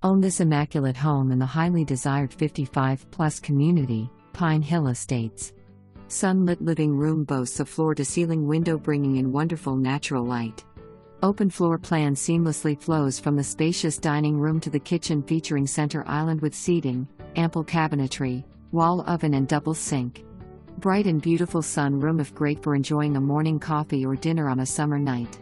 Own this immaculate home in the highly desired 55-plus community, Pine Hill Estates. Sunlit living room boasts a floor-to-ceiling window bringing in wonderful natural light. Open floor plan seamlessly flows from the spacious dining room to the kitchen featuring center island with seating, ample cabinetry, wall oven and double sink. Bright and beautiful sunroom if great for enjoying a morning coffee or dinner on a summer night.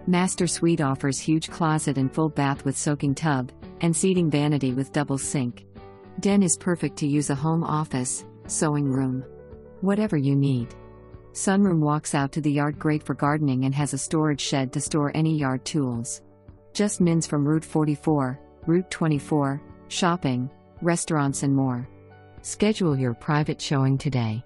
Master suite offers huge closet and full bath with soaking tub, and seating vanity with double sink. Den is perfect to use a home office, sewing room. Whatever you need. Sunroom walks out to the yard, great for gardening, and has a storage shed to store any yard tools. Just minutes from Route 44, Route 24, shopping, restaurants and more. Schedule your private showing today.